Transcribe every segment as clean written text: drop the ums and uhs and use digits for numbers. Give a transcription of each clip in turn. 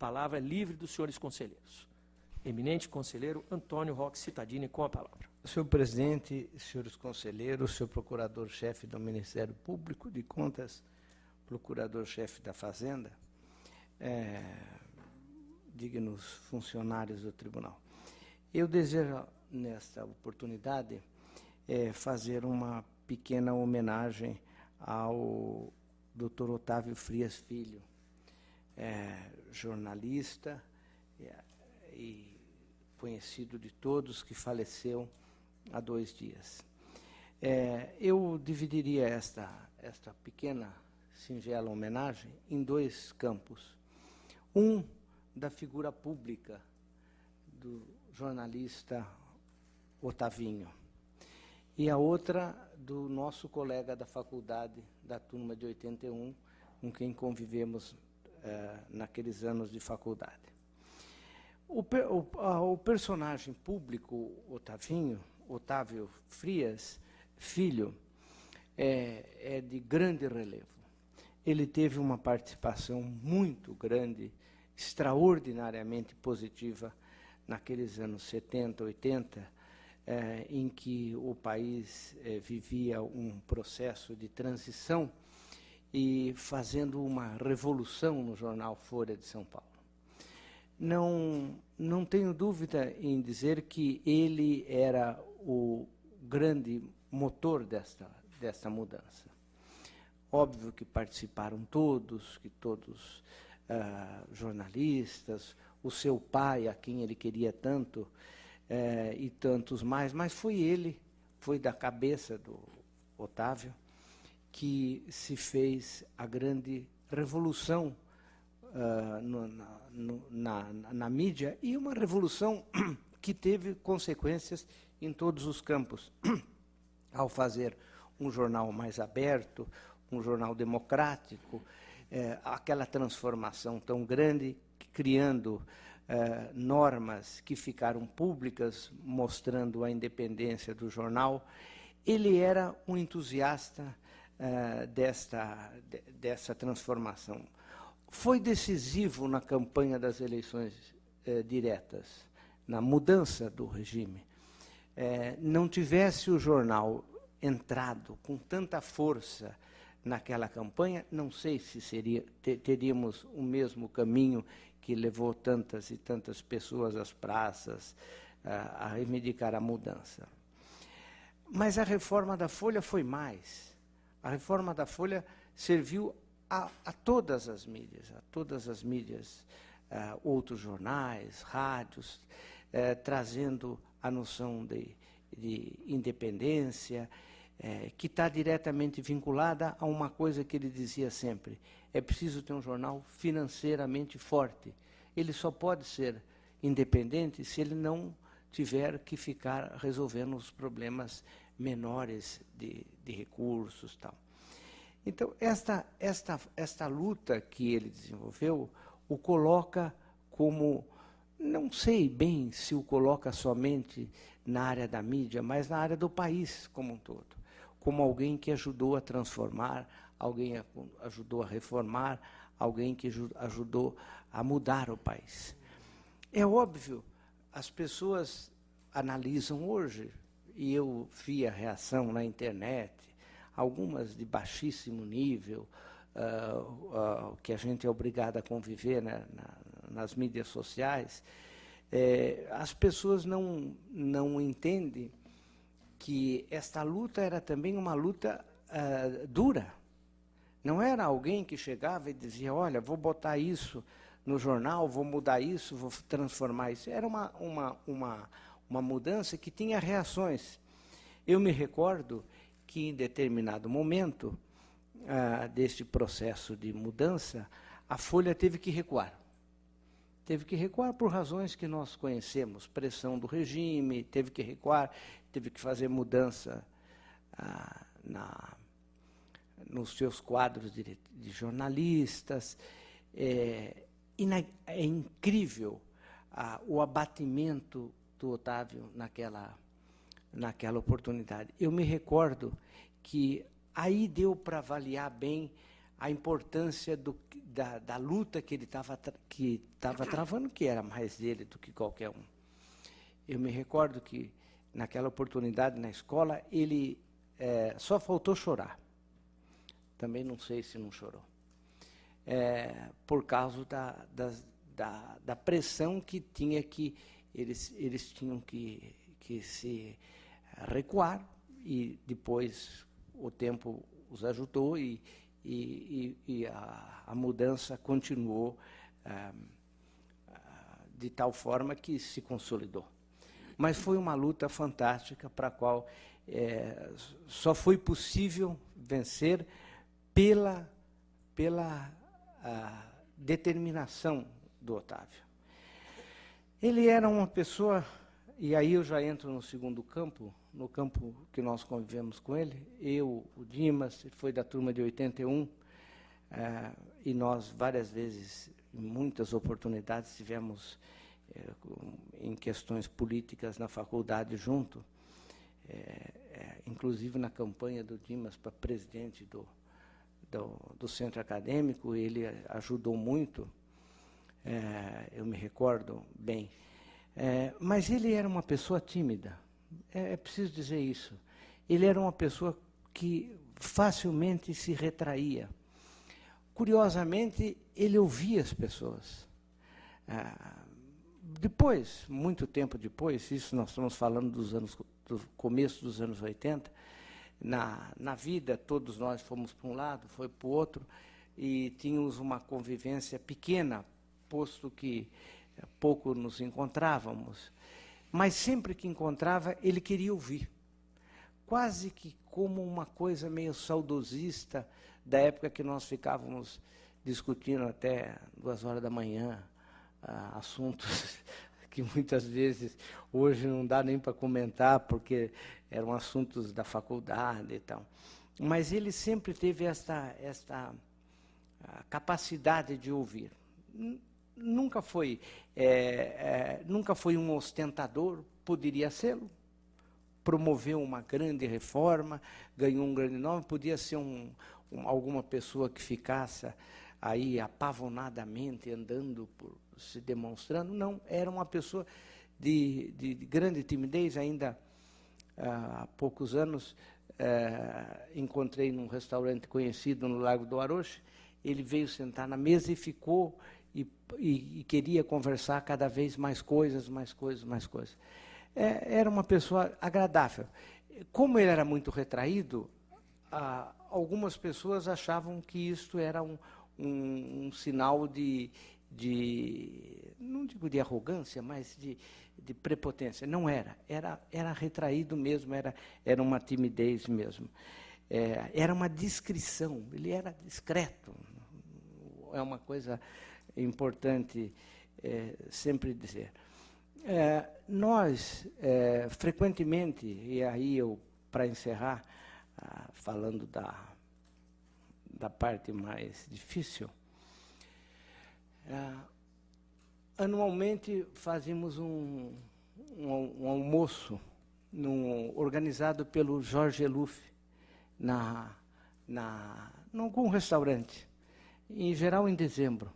palavra é livre dos senhores conselheiros. Eminente conselheiro Antônio Roque Cittadini, com a palavra. Senhor presidente, senhores conselheiros, senhor procurador-chefe do Ministério Público de Contas, procurador-chefe da Fazenda, dignos funcionários do tribunal. Eu desejo, nesta oportunidade, fazer uma pequena homenagem ao Dr. Otávio Frias Filho, jornalista e conhecido de todos, que faleceu há 2 dias. Eu dividiria esta pequena, singela homenagem em 2 campos. Um, da figura pública do jornalista Otavinho, e a outra do nosso colega da faculdade, da turma de 81, com quem convivemos naqueles anos de faculdade. O personagem público Otávio Frias Filho, é de grande relevo. Ele teve uma participação muito grande, extraordinariamente positiva, naqueles anos 70, 80, em que o país vivia um processo de transição e fazendo uma revolução no jornal Folha de São Paulo. Não tenho dúvida em dizer que ele era o grande motor desta mudança. Óbvio que participaram todos, jornalistas, o seu pai, a quem ele queria tanto, e tantos mais, mas foi da cabeça do Otávio que se fez a grande revolução na mídia, e uma revolução que teve consequências em todos os campos, ao fazer um jornal mais aberto, um jornal democrático, aquela transformação tão grande, criando normas que ficaram públicas, mostrando a independência do jornal. Ele era um entusiasta dessa transformação. Foi decisivo na campanha das eleições diretas, na mudança do regime. Não tivesse o jornal entrado com tanta força naquela campanha, não sei se teríamos o mesmo caminho que levou tantas e tantas pessoas às praças a reivindicar a mudança. Mas a reforma da Folha foi mais. A reforma da Folha serviu a todas as mídias, outros jornais, rádios, trazendo a noção de independência, que está diretamente vinculada a uma coisa que ele dizia sempre: é preciso ter um jornal financeiramente forte. Ele só pode ser independente se ele não tiver que ficar resolvendo os problemas menores de recursos, tal. Então, esta luta que ele desenvolveu o coloca como, não sei bem se o coloca somente na área da mídia, mas na área do país como um todo, como alguém que ajudou a transformar, alguém ajudou a reformar, alguém que ajudou a mudar o país. É óbvio, as pessoas analisam hoje, e eu vi a reação na internet, algumas de baixíssimo nível, que a gente é obrigado a conviver, né, nas mídias sociais. As pessoas não entendem que esta luta era também uma luta dura. Não era alguém que chegava e dizia: olha, vou botar isso no jornal, vou mudar isso, vou transformar isso. Era uma mudança que tinha reações. Eu me recordo que, em determinado momento deste processo de mudança, a Folha teve que recuar. Teve que recuar por razões que nós conhecemos, pressão do regime, teve que recuar, teve que fazer mudança nos seus quadros de jornalistas. É incrível o abatimento do Otávio naquela oportunidade. Eu me recordo que aí deu para avaliar bem a importância da luta que ele estava travando, que era mais dele do que qualquer um. Eu me recordo que, naquela oportunidade na escola, ele só faltou chorar. Também não sei se não chorou. Por causa da pressão que tinha que eles tinham que se recuar, e depois o tempo os ajudou e a mudança continuou de tal forma que se consolidou. Mas foi uma luta fantástica para a qual só foi possível vencer pela determinação do Otávio. Ele era uma pessoa, e aí eu já entro no segundo campo, no campo que nós convivemos com ele, eu, o Dimas, foi da turma de 81, e nós várias vezes, em muitas oportunidades, tivemos em questões políticas na faculdade junto, inclusive na campanha do Dimas para presidente do centro acadêmico, ele ajudou muito, eu me recordo bem. Mas ele era uma pessoa tímida, é preciso dizer isso. Ele era uma pessoa que facilmente se retraía. Curiosamente, ele ouvia as pessoas. Depois, muito tempo depois, isso nós estamos falando do começo dos anos 80, na vida todos nós fomos para um lado, foi para o outro, e tínhamos uma convivência pequena, posto que pouco nos encontrávamos, mas sempre que encontrava, ele queria ouvir. Quase que como uma coisa meio saudosista da época que nós ficávamos discutindo até 2 horas da manhã, assuntos que muitas vezes hoje não dá nem para comentar, porque eram assuntos da faculdade e tal. Mas ele sempre teve esta capacidade de ouvir. Nunca foi um ostentador, poderia ser-lo, promoveu uma grande reforma, ganhou um grande nome, podia ser alguma pessoa que ficasse aí apavonadamente andando, se demonstrando. Não, era uma pessoa de grande timidez. Ainda há poucos anos, encontrei num restaurante conhecido no Largo do Aroche, ele veio sentar na mesa e ficou, e queria conversar cada vez mais coisas. Era uma pessoa agradável. Como ele era muito retraído, algumas pessoas achavam que isto era um sinal não digo de arrogância, mas de prepotência. Não era. Era retraído mesmo, era uma timidez mesmo. Era uma discrição, ele era discreto. É uma coisa importante sempre dizer. Nós, frequentemente, e aí eu, para encerrar, falando da parte mais difícil, anualmente fazíamos um almoço organizado pelo Jorge Eluf, em algum restaurante, em geral em dezembro.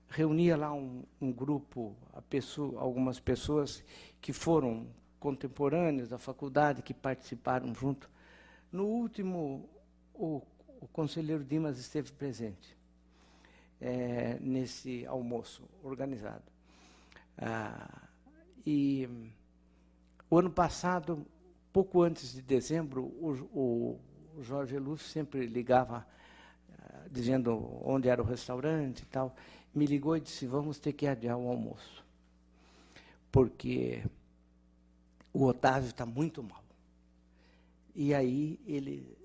Reunia lá um grupo, algumas pessoas que foram contemporâneos da faculdade, que participaram junto. No último, o conselheiro Dimas esteve presente nesse almoço organizado. E o ano passado, pouco antes de dezembro, o Jorge Eluf sempre ligava dizendo onde era o restaurante e tal. Me ligou e disse: vamos ter que adiar o almoço, porque o Otávio está muito mal. E aí ele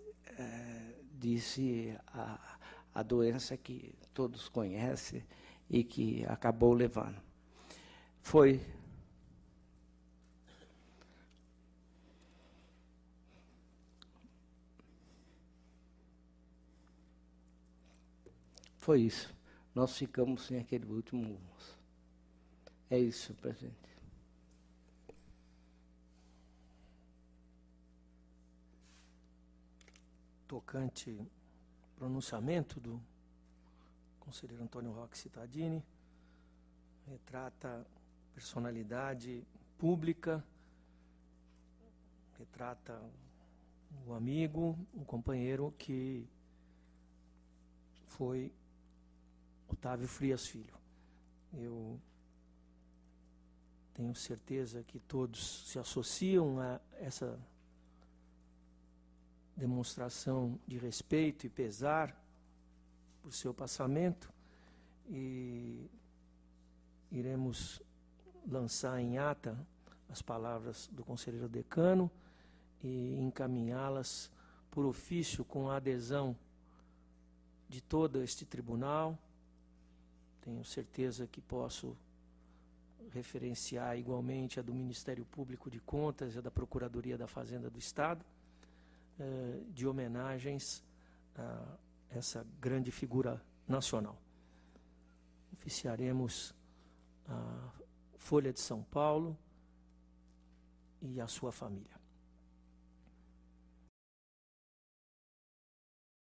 disse a doença que todos conhecem e que acabou levando. Foi isso. Nós ficamos sem aquele último almoço. É isso, presidente. Tocante pronunciamento do conselheiro Antônio Roque Cittadini retrata personalidade pública, retrata o amigo, o companheiro que foi Otávio Frias Filho. Eu tenho certeza que todos se associam a essa demonstração de respeito e pesar por seu passamento, e iremos lançar em ata as palavras do conselheiro decano e encaminhá-las por ofício com a adesão de todo este tribunal. Tenho certeza que posso referenciar igualmente a do Ministério Público de Contas e a da Procuradoria da Fazenda do Estado, de homenagens a essa grande figura nacional. Oficiaremos a Folha de São Paulo e a sua família.